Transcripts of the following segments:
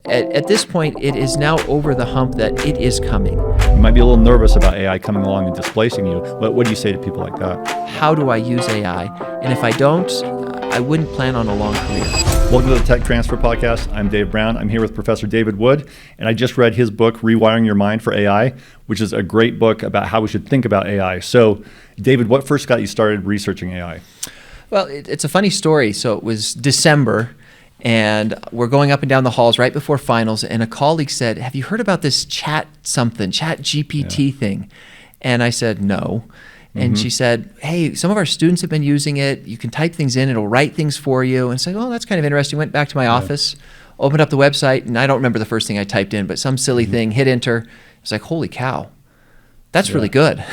at this point, it is now over the hump that it is coming. You might be a little nervous about AI coming along and displacing you. What do you say to people like that? How do I use AI? And if I don't, I wouldn't plan on a long career. Welcome to the Tech Transfer Podcast. I'm Dave Brown. I'm here with Professor David Wood, and I just read his book, Rewiring Your Mind for AI, which is a great book about how we should think about AI. So, David, what first got you started researching AI? Well, it's a funny story. So it was December, and we're going up and down the halls right before finals, and a colleague said, "Have you heard about this chat GPT thing?" And I said, "No." And she said, "Hey, some of our students have been using it. You can type things in, it'll write things for you." And I said, "Oh, that's kind of interesting." Went back to my office, opened up the website, and I don't remember the first thing I typed in, but some silly thing, hit enter. I was like, holy cow, that's really good.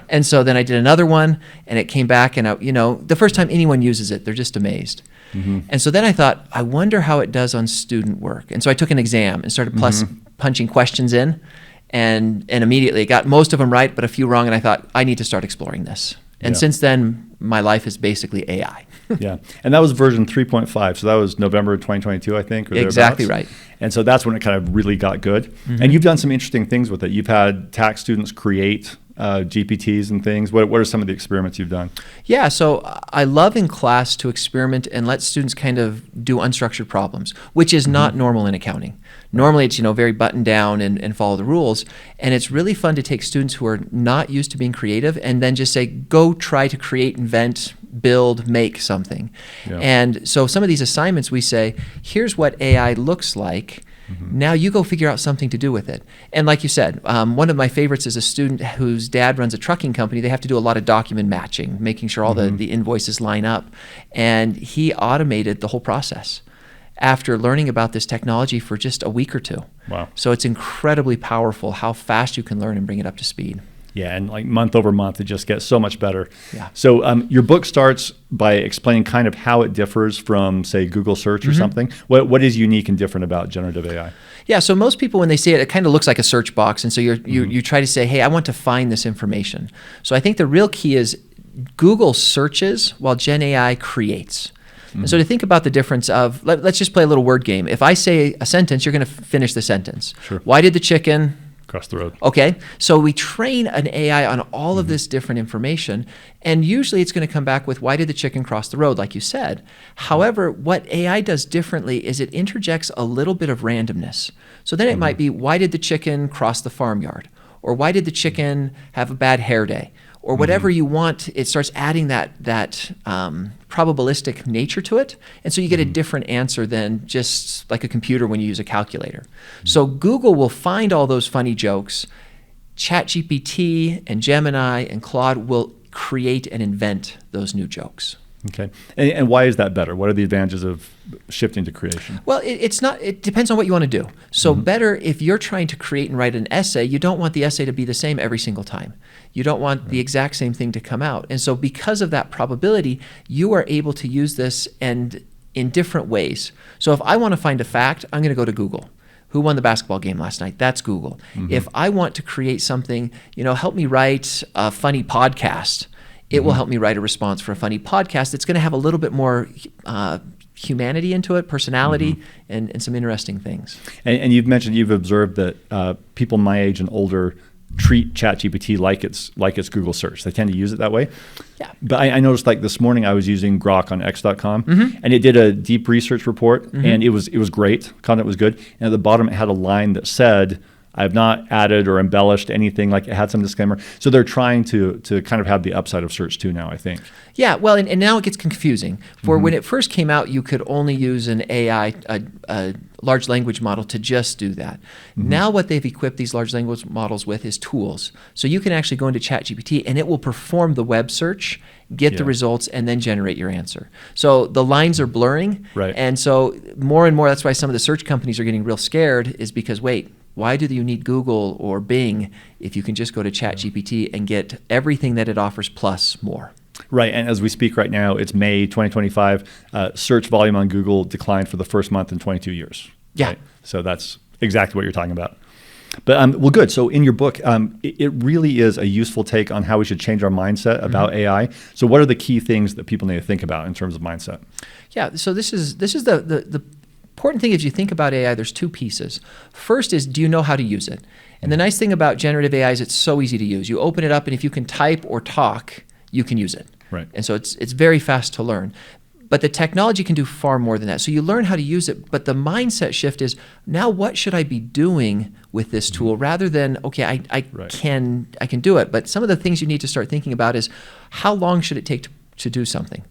And so then I did another one, and it came back, and the first time anyone uses it, they're just amazed. And so then I thought, I wonder how it does on student work. And so I took an exam and started punching questions in. And immediately got most of them right, but a few wrong. And I thought, I need to start exploring this. And since then, my life is basically AI. And that was version 3.5. So that was November 2022, I think. Or exactly right. And so that's when it kind of really got good. And you've done some interesting things with it. You've had TAC students create GPTs and things. What are some of the experiments you've done? Yeah, so I love in class to experiment and let students kind of do unstructured problems, which is not normal in accounting. Normally it's very buttoned down and follow the rules, and it's really fun to take students who are not used to being creative and then just say, go try to create, invent, build, make something. And so some of these assignments we say, here's what AI looks like. Now you go figure out something to do with it. And like you said, one of my favorites is a student whose dad runs a trucking company. They have to do a lot of document matching, making sure all the invoices line up. And he automated the whole process after learning about this technology for just a week or two. Wow. So it's incredibly powerful how fast you can learn and bring it up to speed. Yeah, and like month over month, it just gets so much better. So your book starts by explaining kind of how it differs from, say, Google search or something. What is unique and different about generative AI? Yeah, so most people, when they see it, it kind of looks like a search box. And so you try to say, hey, I want to find this information. So I think the real key is Google searches while Gen AI creates. And so to think about the difference of, let's just play a little word game. If I say a sentence, you're going to finish the sentence. Why did the chicken... Cross the road. Okay, so we train an AI on all of this different information, and usually it's going to come back with, why did the chicken cross the road, like you said. However, what AI does differently is it interjects a little bit of randomness. So then it might be, why did the chicken cross the farmyard? Or why did the chicken have a bad hair day? Or whatever you want, it starts adding that probabilistic nature to it. And so you get a different answer than just like a computer when you use a calculator. So Google will find all those funny jokes. ChatGPT and Gemini and Claude will create and invent those new jokes. Okay. And why is that better? What are the advantages of shifting to creation? Well, it depends on what you want to do. So better if you're trying to create and write an essay, you don't want the essay to be the same every single time. You don't want the exact same thing to come out. And so because of that probability, you are able to use this and in different ways. So if I want to find a fact, I'm going to go to Google. Who won the basketball game last night? That's Google. If I want to create something, help me write a funny podcast, it will help me write a response for a funny podcast. It's going to have a little bit more humanity into it, personality, and some interesting things. And you've observed that people my age and older treat ChatGPT like it's Google search. They tend to use it that way. Yeah. But I noticed, like this morning, I was using Grok on X.com, and it did a deep research report, and it was great. Content was good. And at the bottom, it had a line that said, I have not added or embellished anything, like it had some disclaimer. So they're trying to kind of have the upside of search too now, I think. Yeah, well, and now it gets confusing. For when it first came out, you could only use an AI, a large language model, to just do that. Now what they've equipped these large language models with is tools. So you can actually go into ChatGPT and it will perform the web search, get the results, and then generate your answer. So the lines are blurring. And so more and more, that's why some of the search companies are getting real scared, is because, wait, why do you need Google or Bing if you can just go to ChatGPT and get everything that it offers plus more? Right, and as we speak right now, it's May 2025. Search volume on Google declined for the first month in 22 years. Yeah. Right? So that's exactly what you're talking about. But well, good. So in your book, it really is a useful take on how we should change our mindset about AI. So what are the key things that people need to think about in terms of mindset? Yeah. So this is the important thing is you think about AI, there's two pieces. First is, do you know how to use it? And the nice thing about generative AI is it's so easy to use. You open it up, and if you can type or talk, you can use it. Right. And so it's very fast to learn. But the technology can do far more than that. So you learn how to use it, but the mindset shift is, now what should I be doing with this tool, rather than, okay, I can do it. But some of the things you need to start thinking about is, how long should it take to do something?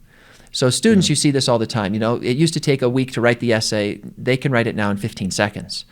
So students, you see this all the time. It used to take a week to write the essay. They can write it now in 15 seconds.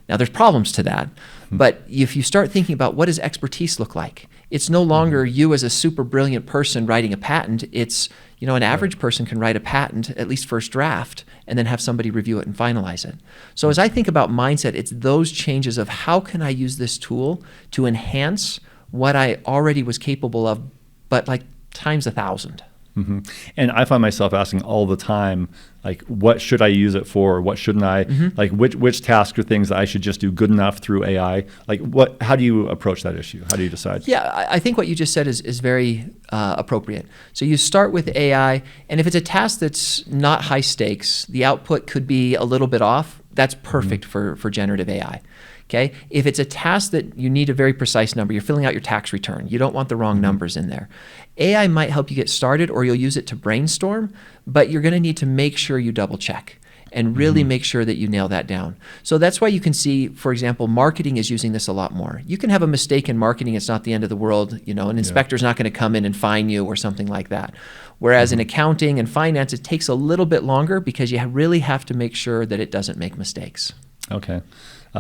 Now, there's problems to that. But if you start thinking about, what does expertise look like? It's no longer you as a super brilliant person writing a patent. It's, an average person can write a patent, at least first draft, and then have somebody review it and finalize it. So as I think about mindset, it's those changes of, how can I use this tool to enhance what I already was capable of, but like times 1,000. Mm-hmm. And I find myself asking all the time, like, what should I use it for? What shouldn't I? Like, which tasks are things that I should just do good enough through AI? Like, how do you approach that issue? How do you decide? Yeah, I think what you just said is very appropriate. So you start with AI, and if it's a task that's not high stakes, the output could be a little bit off, that's perfect for generative AI. Okay? If it's a task that you need a very precise number, you're filling out your tax return, you don't want the wrong numbers in there. AI might help you get started, or you'll use it to brainstorm, but you're going to need to make sure you double check and really make sure that you nail that down. So that's why you can see, for example, marketing is using this a lot more. You can have a mistake in marketing, it's not the end of the world, an inspector's not going to come in and fine you or something like that. Whereas in accounting and finance, it takes a little bit longer, because you really have to make sure that it doesn't make mistakes. Okay.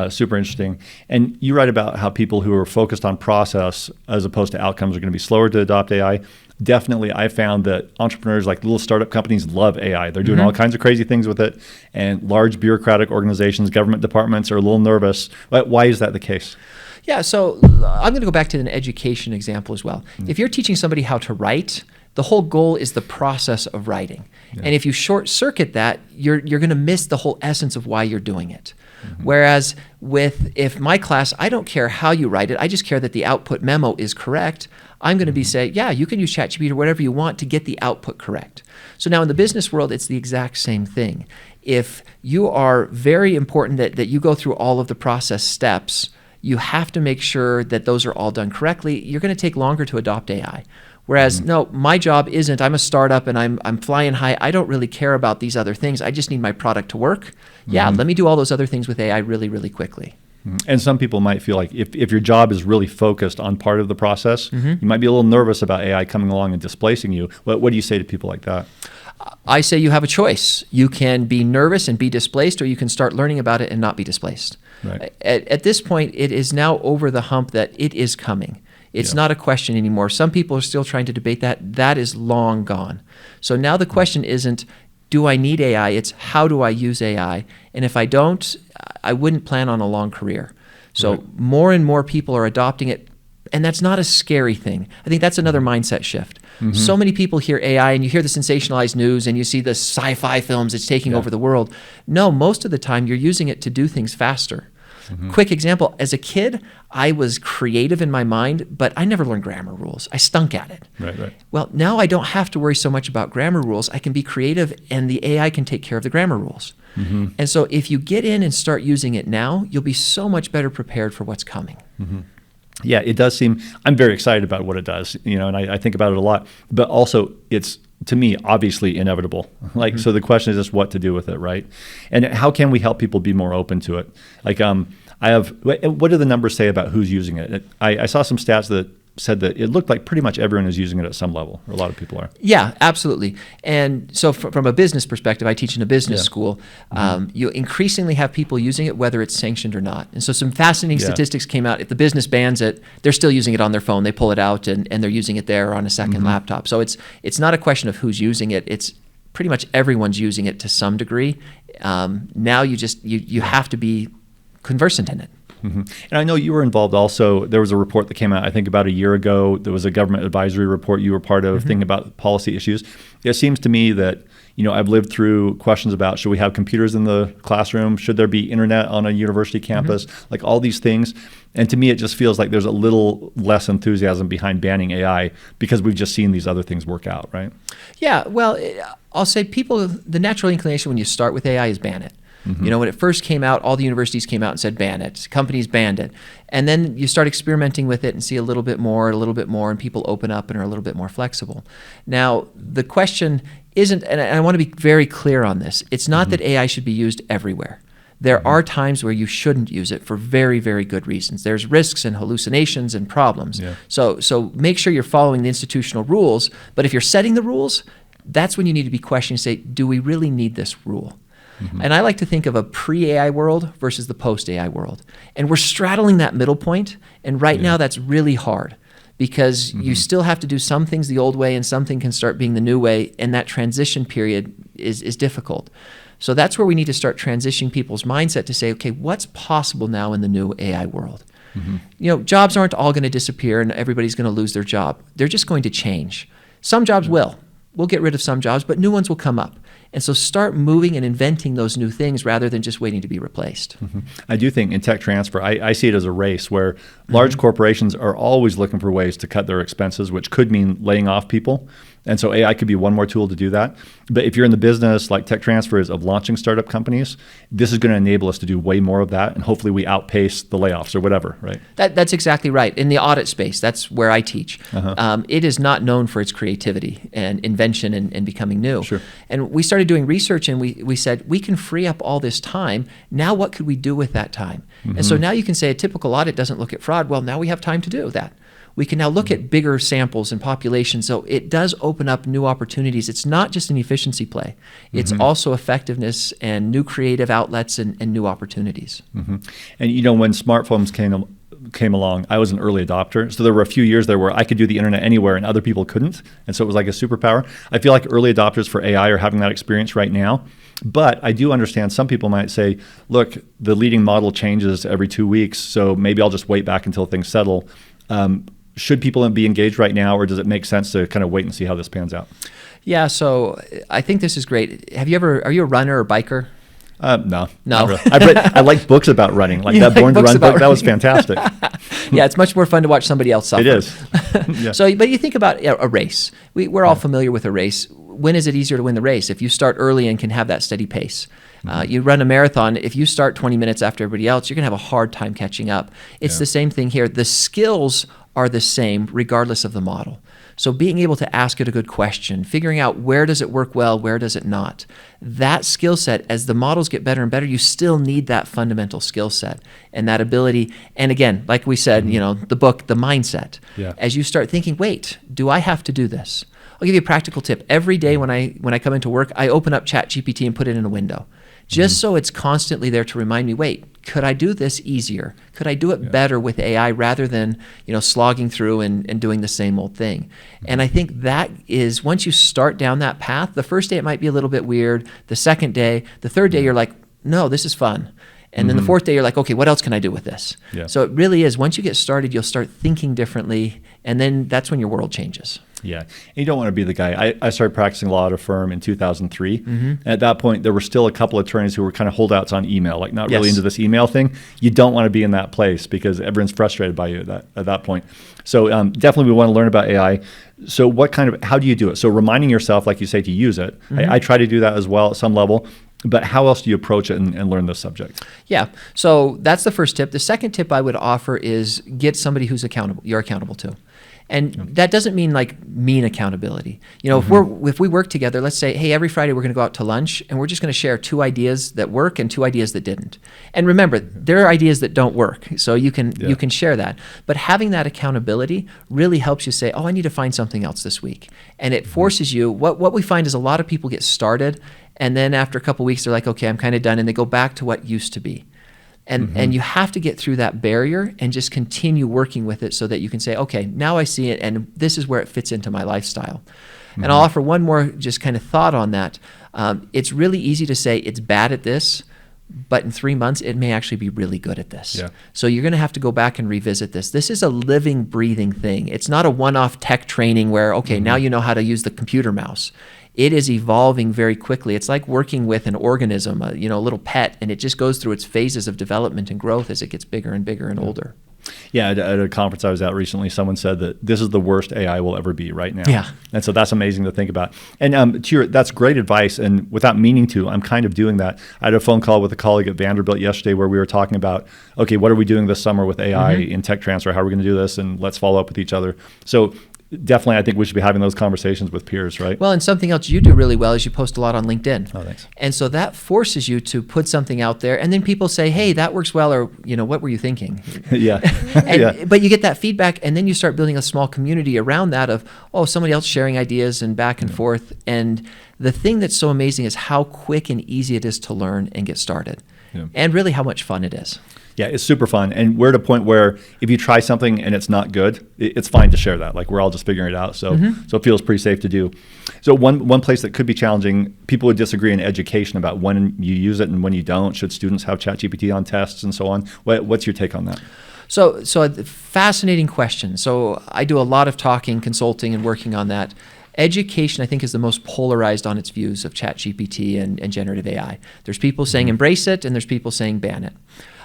Super interesting. And you write about how people who are focused on process as opposed to outcomes are going to be slower to adopt AI. Definitely, I found that entrepreneurs, like little startup companies, love AI. They're doing all kinds of crazy things with it. And large bureaucratic organizations, government departments are a little nervous. Why is that the case? Yeah, so I'm going to go back to an education example as well. If you're teaching somebody how to write, the whole goal is the process of writing. And if you short circuit that, you're going to miss the whole essence of why you're doing it. Whereas if my class, I don't care how you write it, I just care that the output memo is correct, I'm going to be saying, yeah, you can use ChatGPT or whatever you want to get the output correct. So now in the business world, it's the exact same thing. If you are very important that you go through all of the process steps, you have to make sure that those are all done correctly. You're going to take longer to adopt AI. Whereas, no, my job isn't, I'm a startup and I'm flying high. I don't really care about these other things. I just need my product to work. Yeah, let me do all those other things with AI really, really quickly. And some people might feel like if your job is really focused on part of the process, you might be a little nervous about AI coming along and displacing you. What do you say to people like that? I say you have a choice. You can be nervous and be displaced, or you can start learning about it and not be displaced. Right. At this point, it is now over the hump that it is coming. It's not a question anymore. Some people are still trying to debate that. That is long gone. So now the question isn't, do I need AI? It's, how do I use AI? And if I don't, I wouldn't plan on a long career. So more and more people are adopting it, and that's not a scary thing. I think that's another mindset shift. So many people hear AI, and you hear the sensationalized news, and you see the sci-fi films, it's taking over the world. No, most of the time you're using it to do things faster. Quick example, as a kid, I was creative in my mind, but I never learned grammar rules. I stunk at it. Right. Well, now I don't have to worry so much about grammar rules. I can be creative, and the AI can take care of the grammar rules. And so if you get in and start using it now, you'll be so much better prepared for what's coming. Yeah, it does seem, I'm very excited about what it does, and I think about it a lot, but also it's, to me, obviously inevitable. So the question is just what to do with it, right? And how can we help people be more open to it? What do the numbers say about who's using it? I saw some stats that said that it looked like pretty much everyone is using it at some level, or a lot of people are. Yeah, absolutely. And so from a business perspective, I teach in a business school. You increasingly have people using it, whether it's sanctioned or not. And so some fascinating statistics came out. If the business bans it, they're still using it on their phone. They pull it out, and they're using it there on a second laptop. So it's not a question of who's using it. It's pretty much everyone's using it to some degree. Now you have to be conversant in it. And I know you were involved also. There was a report that came out, I think, about a year ago. There was a government advisory report you were part of, thinking about policy issues. It seems to me that, I've lived through questions about, should we have computers in the classroom? Should there be internet on a university campus? Like all these things. And to me, it just feels like there's a little less enthusiasm behind banning AI because we've just seen these other things work out, right? Yeah, well, I'll say the natural inclination when you start with AI is ban it. You know, when it first came out, all the universities came out and said ban it. Companies banned it. And then you start experimenting with it and see a little bit more, and people open up and are a little bit more flexible. Now, the question isn't, and I want to be very clear on this, it's not that AI should be used everywhere. There are times where you shouldn't use it for very, very good reasons. There's risks and hallucinations and problems. Yeah. So make sure you're following the institutional rules. But if you're setting the rules, that's when you need to be questioning and say, do we really need this rule? And I like to think of a pre-AI world versus the post-AI world. And we're straddling that middle point. And right now that's really hard because you still have to do some things the old way and something can start being the new way. And that transition period is difficult. So that's where we need to start transitioning people's mindset to say, okay, what's possible now in the new AI world? You know, jobs aren't all going to disappear and everybody's going to lose their job. They're just going to change. Some jobs will. We'll get rid of some jobs, but new ones will come up. And so start moving and inventing those new things rather than just waiting to be replaced. I do think in tech transfer, I see it as a race where large corporations are always looking for ways to cut their expenses, which could mean laying off people. And so AI could be one more tool to do that. But if you're in the business, like tech transfer is, of launching startup companies, this is going to enable us to do way more of that. And hopefully we outpace the layoffs or whatever, right? That's exactly right. In the audit space, that's where I teach. It is not known for its creativity and invention and becoming new. Sure. And we started doing research and we said, we can free up all this time. Now what could we do with that time? And so now you can say a typical audit doesn't look at fraud. Well, now we have time to do that. We can now look at bigger samples and populations. So it does open up new opportunities. It's not just an efficiency play. It's also effectiveness and new creative outlets and new opportunities. And you know, when smartphones came along, I was an early adopter. So there were a few years there where I could do the internet anywhere and other people couldn't. And so it was like a superpower. I feel like early adopters for AI are having that experience right now. But I do understand some people might say, look, the leading model changes every 2 weeks, so maybe I'll just wait back until things settle. Should people be engaged right now, or does it make sense to kind of wait and see how this pans out? Yeah, so I think this is great. Are you a runner or biker? No. Really. I like books about running, like that Born to Run book. That was fantastic. Yeah, it's much more fun to watch somebody else suffer. It is. Yeah. So, but you think about a race. We're all familiar with a race. When is it easier to win the race? If you start early and can have that steady pace. You run a marathon, if you start 20 minutes after everybody else, you're going to have a hard time catching up. It's the same thing here. The skills are the same regardless of the model. So being able to ask it a good question, figuring out where does it work well, where does it not. That skill set, as the models get better and better, you still need that fundamental skill set and that ability. And again, like we said, you know, the book, the mindset. Yeah. As you start thinking, wait, do I have to do this? I'll give you a practical tip. Every day when I come into work, I open up ChatGPT and put it in a window. Just so it's constantly there to remind me, wait, could I do this easier? Could I do it better with AI rather than, you know, slogging through and doing the same old thing? And I think that is, once you start down that path, the first day it might be a little bit weird. The second day, the third day, you're like, no, this is fun. And then the fourth day, you're like, okay, what else can I do with this? Yeah. So it really is, once you get started, you'll start thinking differently, and then that's when your world changes. Yeah, and you don't want to be the guy. I started practicing law at a firm in 2003. And at that point, there were still a couple of attorneys who were kind of holdouts on email, like not really into this email thing. You don't want to be in that place because everyone's frustrated by you at that point. So definitely we want to learn about AI. So how do you do it? So reminding yourself, like you say, to use it. I try to do that as well at some level. But how else do you approach it and learn this subject? Yeah, so that's the first tip. The second tip I would offer is get somebody who's you're accountable to. And that doesn't mean like mean accountability. You know, if we work together, let's say, hey, every Friday we're going to go out to lunch and we're just going to share 2 ideas that work and 2 ideas that didn't. And remember, there are ideas that don't work, so you can share that. But having that accountability really helps you say, oh, I need to find something else this week. And it forces you. What we find is a lot of people get started, and then after a couple of weeks, they're like, okay, I'm kind of done, and they go back to what used to be. And you have to get through that barrier and just continue working with it so that you can say, okay, now I see it, and this is where it fits into my lifestyle. And I'll offer one more just kind of thought on that. It's really easy to say it's bad at this, but in 3 months, it may actually be really good at this. Yeah. So you're going to have to go back and revisit this. This is a living, breathing thing. It's not a one-off tech training where, okay, now you know how to use the computer mouse. It is evolving very quickly. It's like working with an organism, a little pet, and it just goes through its phases of development and growth as it gets bigger and bigger and older. Yeah, at a conference I was at recently, someone said that this is the worst AI will ever be right now. Yeah. And so that's amazing to think about. And that's great advice. And without meaning to, I'm kind of doing that. I had a phone call with a colleague at Vanderbilt yesterday where we were talking about, okay, what are we doing this summer with AI in tech transfer? How are we going to do this? And let's follow up with each other. So definitely, I think we should be having those conversations with peers, right? Well, and something else you do really well is you post a lot on LinkedIn. Oh, thanks. And so that forces you to put something out there, and then people say, hey, that works well, or, what were you thinking? Yeah. But you get that feedback, and then you start building a small community around that of, somebody else sharing ideas and back and forth. And the thing that's so amazing is how quick and easy it is to learn and get started, and really how much fun it is. Yeah, it's super fun. And we're at a point where if you try something and it's not good, it's fine to share that. Like, we're all just figuring it out. So so it feels pretty safe to do. So one place that could be challenging, people would disagree in education about when you use it and when you don't. Should students have ChatGPT on tests and so on? What's your take on that? So a fascinating question. So I do a lot of talking, consulting, and working on that. Education, I think, is the most polarized on its views of ChatGPT and generative AI. There's people saying embrace it, and there's people saying ban it.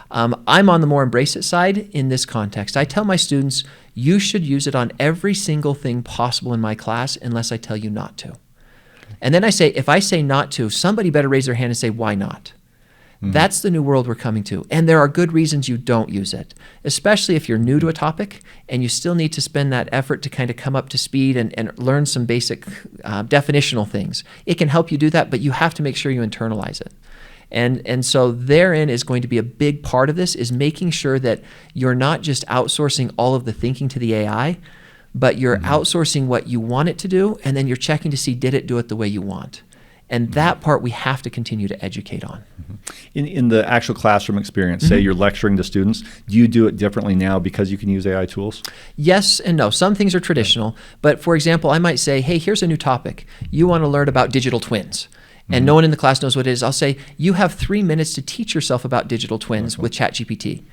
I'm on the more embrace it side in this context. I tell my students, you should use it on every single thing possible in my class unless I tell you not to. And then I say, if I say not to, somebody better raise their hand and say, why not? That's the new world we're coming to. And there are good reasons you don't use it, especially if you're new to a topic and you still need to spend that effort to kind of come up to speed and learn some basic definitional things. It can help you do that, but you have to make sure you internalize it. And so therein is going to be a big part of this, is making sure that you're not just outsourcing all of the thinking to the AI, but you're outsourcing what you want it to do, and then you're checking to see, did it do it the way you want? And that part we have to continue to educate on. In the actual classroom experience, say you're lecturing to students, do you do it differently now because you can use AI tools? Yes and no. Some things are traditional, but for example, I might say, hey, here's a new topic. You want to learn about digital twins. And no one in the class knows what it is. I'll say, you have 3 minutes to teach yourself about digital twins with ChatGPT.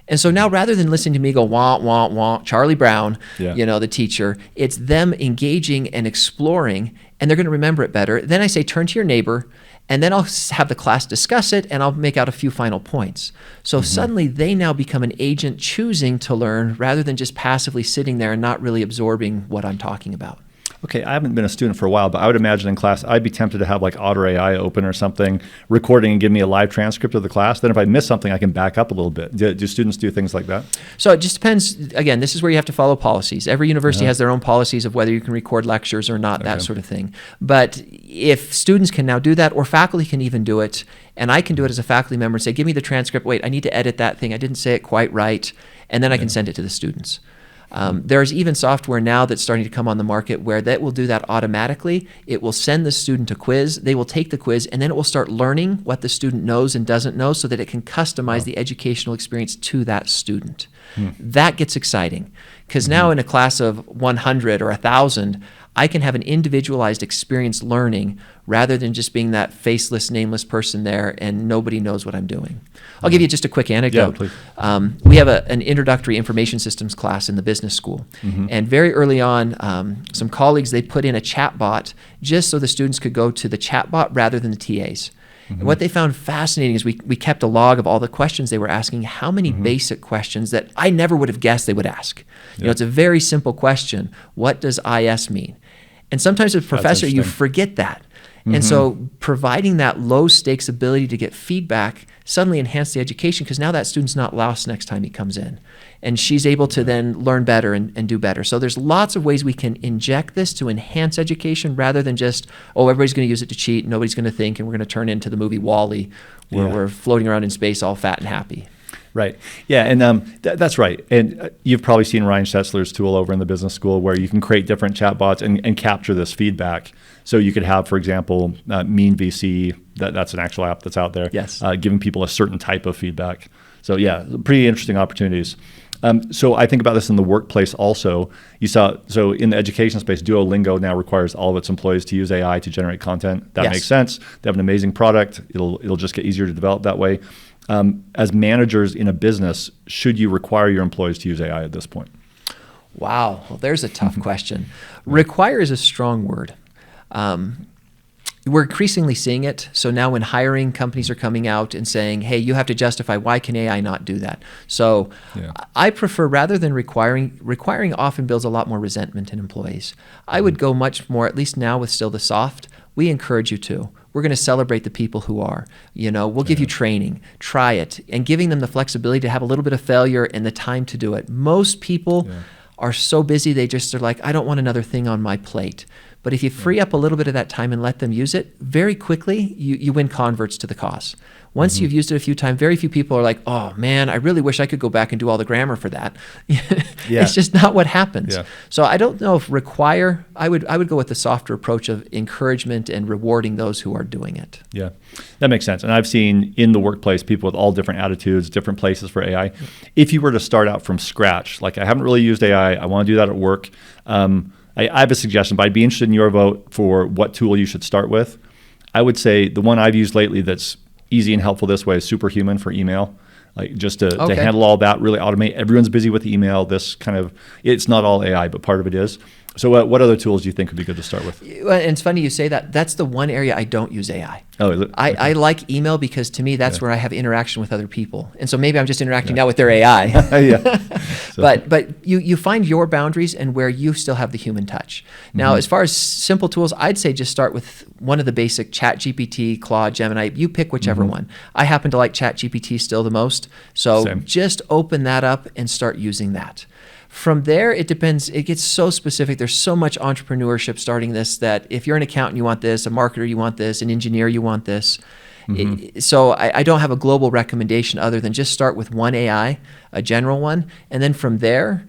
And so now, rather than listening to me go, wah, wah, wah, Charlie Brown, the teacher, it's them engaging and exploring, and they're going to remember it better. Then I say, turn to your neighbor, and then I'll have the class discuss it, and I'll make out a few final points. So suddenly they now become an agent choosing to learn rather than just passively sitting there and not really absorbing what I'm talking about. Okay, I haven't been a student for a while, but I would imagine in class, I'd be tempted to have like Otter AI open or something, recording and give me a live transcript of the class. Then if I miss something, I can back up a little bit. Do students do things like that? So it just depends. Again, this is where you have to follow policies. Every university has their own policies of whether you can record lectures or not, that sort of thing. But if students can now do that, or faculty can even do it, and I can do it as a faculty member and say, give me the transcript, wait, I need to edit that thing, I didn't say it quite right, and then I can send it to the students. There's even software now that's starting to come on the market where that will do that automatically. It will send the student a quiz. They will take the quiz, and then it will start learning what the student knows and doesn't know so that it can customize the educational experience to that student. That gets exciting because now in a class of 100 or 1,000, I can have an individualized experience learning rather than just being that faceless, nameless person there and nobody knows what I'm doing. I'll give you just a quick anecdote. Yeah, please. We have an introductory information systems class in the business school. And very early on, some colleagues, they put in a chat bot just so the students could go to the chat bot rather than the TAs. And what they found fascinating is we kept a log of all the questions they were asking, how many basic questions that I never would have guessed they would ask. You know, it's a very simple question. What does IS mean? And sometimes as a professor, you forget that. And so providing that low stakes ability to get feedback suddenly enhanced the education because now that student's not lost next time he comes in. And she's able to then learn better and do better. So there's lots of ways we can inject this to enhance education rather than just, everybody's going to use it to cheat, nobody's going to think, and we're going to turn into the movie WALL-E where we're floating around in space all fat and happy. Right. Yeah, and that's right. And you've probably seen Ryan Schetzler's tool over in the business school where you can create different chatbots and capture this feedback. So you could have, for example, Mean VC, that's an actual app that's out there, giving people a certain type of feedback. So yeah, pretty interesting opportunities. So I think about this in the workplace also. You saw, so in the education space, Duolingo now requires all of its employees to use AI to generate content. That makes sense. They have an amazing product. It'll just get easier to develop that way. As managers in a business, should you require your employees to use AI at this point? Wow, well, there's a tough question. Require is a strong word. We're increasingly seeing it. So now when hiring, companies are coming out and saying, hey, you have to justify, why can AI not do that? So I prefer, rather than requiring often builds a lot more resentment in employees. I would go much more, at least now with still the soft, we encourage you to. We're going to celebrate the people who are. We'll give you training, try it, and giving them the flexibility to have a little bit of failure and the time to do it. Most people are so busy, they just are like, I don't want another thing on my plate. But if you free up a little bit of that time and let them use it, very quickly, you win converts to the cause. Once you've used it a few times, very few people are like, oh man, I really wish I could go back and do all the grammar for that. It's just not what happens. So I don't know if I would go with the softer approach of encouragement and rewarding those who are doing it. Yeah, that makes sense. And I've seen in the workplace people with all different attitudes, different places for AI. If you were to start out from scratch, like I haven't really used AI, I want to do that at work. I have a suggestion, but I'd be interested in your vote for what tool you should start with. I would say the one I've used lately that's easy and helpful this way is Superhuman for email. Like just to handle all that, really automate. Everyone's busy with email. It's not all AI, but part of it is. So what other tools do you think would be good to start with? And it's funny you say that. That's the one area I don't use AI. Oh, is it? I like email because to me that's where I have interaction with other people. And so maybe I'm just interacting now with their AI. But you find your boundaries and where you still have the human touch. Now, as far as simple tools, I'd say just start with one of the basic ChatGPT, Claude, Gemini. You pick whichever one. I happen to like ChatGPT still the most. So just open that up and start using that. From there, it depends. It gets so specific. There's so much entrepreneurship starting this that if you're an accountant, you want this, a marketer, you want this, an engineer, you want this. So I don't have a global recommendation other than just start with one AI, a general one, and then from there,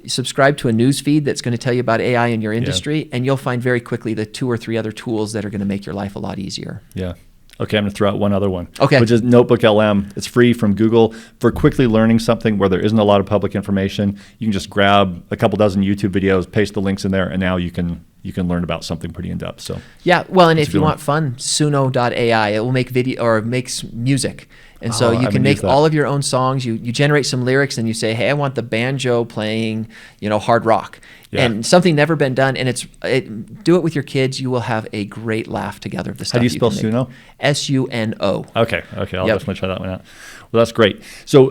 subscribe to a news feed that's going to tell you about AI in your industry, and you'll find very quickly the 2 or 3 other tools that are going to make your life a lot easier. Yeah. Okay, I'm going to throw out one other one, which is Notebook LM. It's free from Google. For quickly learning something where there isn't a lot of public information, you can just grab a couple dozen YouTube videos, paste the links in there, and now you can learn about something pretty in-depth. So and if you want fun, Suno.ai, it will make video or makes music. And so you can make all of your own songs. You generate some lyrics and you say, hey, I want the banjo playing, hard rock. And something never been done. And do it with your kids. You will have a great laugh together of the stuff. How do you spell Suno? Suno. Okay. I'll definitely try that one out. Well, that's great. So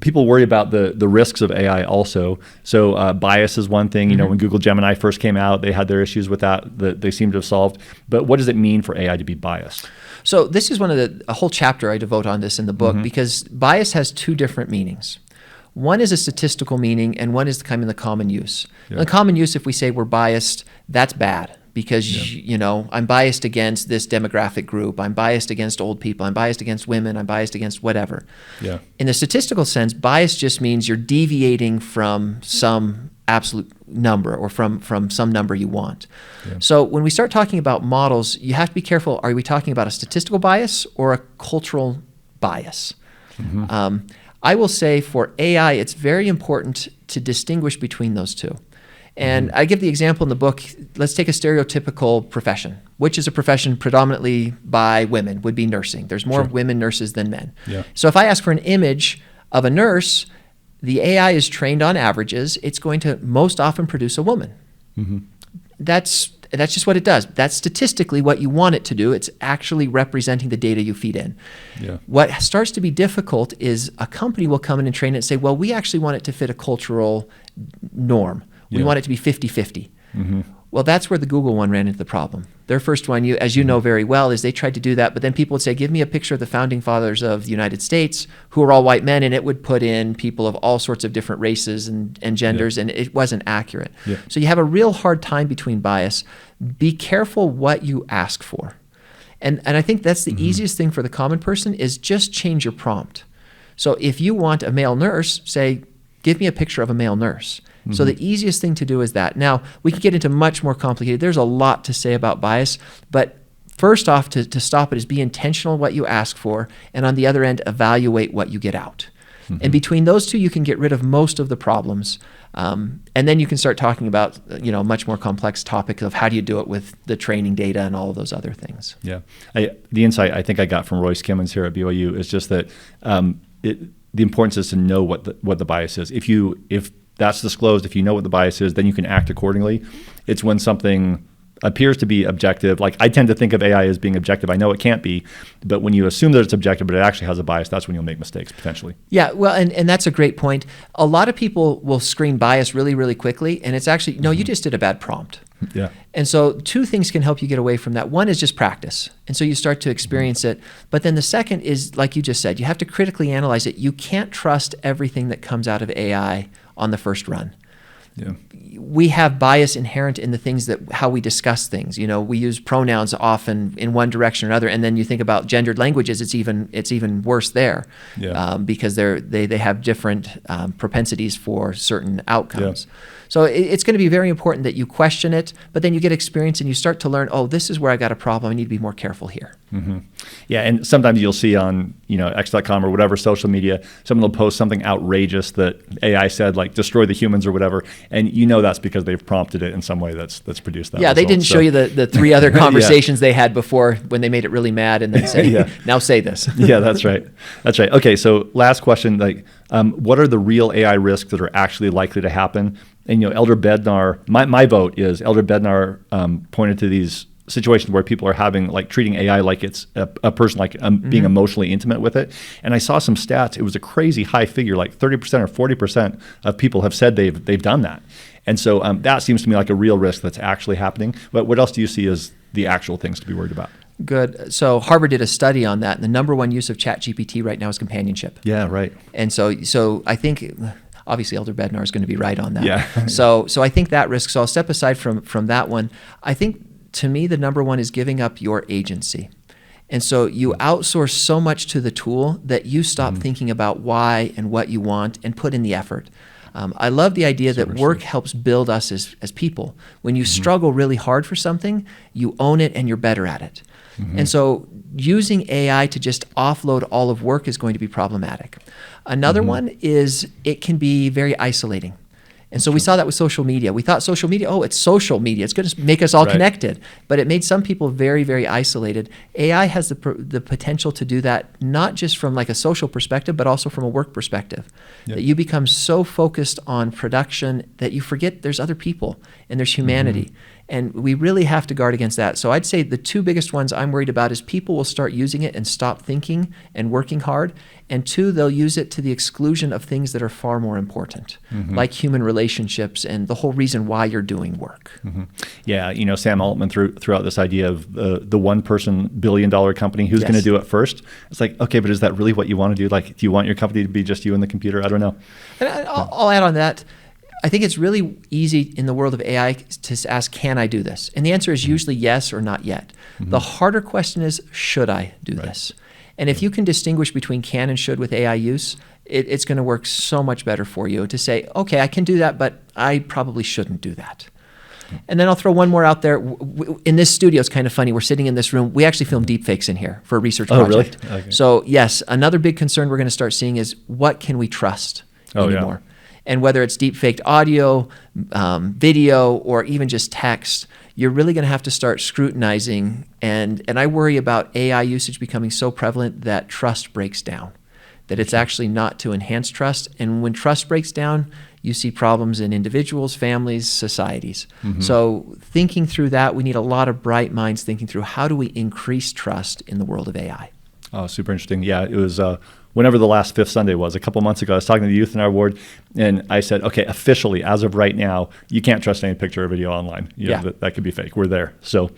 people worry about the risks of AI also. So bias is one thing. When Google Gemini first came out, they had their issues with that they seem to have solved. But what does it mean for AI to be biased? So this is a whole chapter I devote on this in the book because bias has 2 different meanings. One is a statistical meaning and one is kind of the common use. In the common use, if we say we're biased, that's bad because, I'm biased against this demographic group. I'm biased against old people. I'm biased against women. I'm biased against whatever. In the statistical sense, bias just means you're deviating from some absolute number or from some number you want. So when we start talking about models, you have to be careful. Are we talking about a statistical bias or a cultural bias? I will say for AI, it's very important to distinguish between those 2. And I give the example in the book, let's take a stereotypical profession, which is a profession predominantly by women, would be nursing. There's more women nurses than men. So if I ask for an image of a nurse, the AI is trained on averages. It's going to most often produce a woman. That's just what it does. That's statistically what you want it to do. It's actually representing the data you feed in. What starts to be difficult is a company will come in and train it and say, well, we actually want it to fit a cultural norm. We want it to be 50-50. Well, that's where the Google one ran into the problem. Their first one, as you know very well, is they tried to do that, but then people would say, give me a picture of the founding fathers of the United States, who are all white men, and it would put in people of all sorts of different races and genders, and it wasn't accurate. So you have a real hard time between bias. Be careful what you ask for. And I think that's the easiest thing for the common person is just change your prompt. So if you want a male nurse, say, give me a picture of a male nurse. So the easiest thing to do is that. Now, we can get into much more complicated. There's a lot to say about bias, but first off, to stop it is be intentional what you ask for, and on the other end, evaluate what you get out. And between those 2, you can get rid of most of the problems. And then you can start talking about, much more complex topics of how do you do it with the training data and all of those other things. The insight I think I got from Royce Kimmons here at BYU is just that the importance is to know what the bias is. If that's disclosed, if you know what the bias is, then you can act accordingly. It's when something appears to be objective. Like I tend to think of AI as being objective. I know it can't be, but when you assume that it's objective, but it actually has a bias, that's when you'll make mistakes potentially. Yeah, well, and that's a great point. A lot of people will screen bias really, really quickly, and it's actually, no, you just did a bad prompt. Yeah. And so two things can help you get away from that. One is just practice. And so you start to experience it. But then the second is, like you just said, you have to critically analyze it. You can't trust everything that comes out of AI on the first run. Yeah. We have bias inherent in the things that how we discuss things. You know, we use pronouns often in one direction or another, and then you think about gendered languages, it's even worse there, because they have different propensities for certain outcomes. Yeah. So it's going to be very important that you question it, but then you get experience and you start to learn, oh, this is where I got a problem. I need to be more careful here. Mm-hmm. Yeah, and sometimes you'll see on X.com or whatever social media, someone will post something outrageous that AI said, like destroy the humans or whatever, and that's because they've prompted it in some way that's produced that. Yeah, result. they didn't show you the three other conversations they had before when they made it really mad and then say, now say this. Yeah, that's right. That's right. Okay, so last question, what are the real AI risks that are actually likely to happen? And Elder Bednar, my vote is Elder Bednar pointed to these situations where people are treating AI like it's a person, being emotionally intimate with it. And I saw some stats. It was a crazy high figure, like 30% or 40% of people have said they've done that. And so that seems to me like a real risk that's actually happening. But what else do you see as the actual things to be worried about? Good. So Harvard did a study on that, and the number one use of ChatGPT right now is companionship. Yeah, right. And so I think, obviously Elder Bednar is going to be right on that. Yeah. So I think that risk, so I'll step aside from that one. I think to me the number one is giving up your agency. And so you outsource so much to the tool that you stop thinking about why and what you want and put in the effort. I love the idea that work helps build us as people. When you struggle really hard for something, you own it and you're better at it. And so using AI to just offload all of work is going to be problematic. Another one is it can be very isolating. And so we saw that with social media. We thought social media, it's social media. It's going to make us all connected. But it made some people very, very isolated. AI has the potential to do that, not just from like a social perspective, but also from a work perspective. Yep. That you become so focused on production that you forget there's other people and there's humanity. And we really have to guard against that. So I'd say the two biggest ones I'm worried about is people will start using it and stop thinking and working hard. And two, they'll use it to the exclusion of things that are far more important, like human relationships and the whole reason why you're doing work. Yeah, Sam Altman threw out this idea of the one-person billion-dollar company. Who's going to do it first? It's like, okay, but is that really what you want to do? Like, do you want your company to be just you and the computer? I don't know. And I'll add on that. I think it's really easy in the world of AI to ask, can I do this? And the answer is usually yes or not yet. The harder question is, should I do this? And if you can distinguish between can and should with AI use, it's going to work so much better for you to say, okay, I can do that, but I probably shouldn't do that. And then I'll throw one more out there. In this studio, it's kind of funny. We're sitting in this room. We actually film deepfakes in here for a research project. Oh, really? Okay. So yes, another big concern we're going to start seeing is what can we trust anymore? Yeah. And whether it's deep-faked audio, video, or even just text, you're really going to have to start scrutinizing. And I worry about AI usage becoming so prevalent that trust breaks down, that it's actually not to enhance trust. And when trust breaks down, you see problems in individuals, families, societies. So thinking through that, we need a lot of bright minds thinking through how do we increase trust in the world of AI. Oh, super interesting. Yeah, it was whenever the last Fifth Sunday was, a couple months ago, I was talking to the youth in our ward, and I said, okay, officially, as of right now, you can't trust any picture or video online. That could be fake. We're there. So,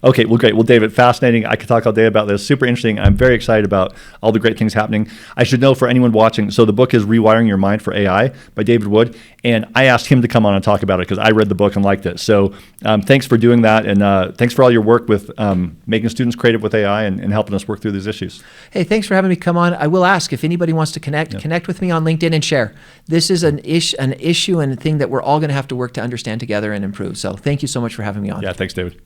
okay, well, great. Well, David, fascinating. I could talk all day about this. Super interesting. I'm very excited about all the great things happening. I should know for anyone watching, so the book is Rewiring Your Mind for AI by David Wood, and I asked him to come on and talk about it because I read the book and liked it. So thanks for doing that, and thanks for all your work with making students creative with AI and helping us work through these issues. Hey, thanks for having me come on. I will ask if anybody wants to connect with me on LinkedIn and share. This is an issue and a thing that we're all going to have to work to understand together and improve. So thank you so much for having me on. Yeah, thanks, David.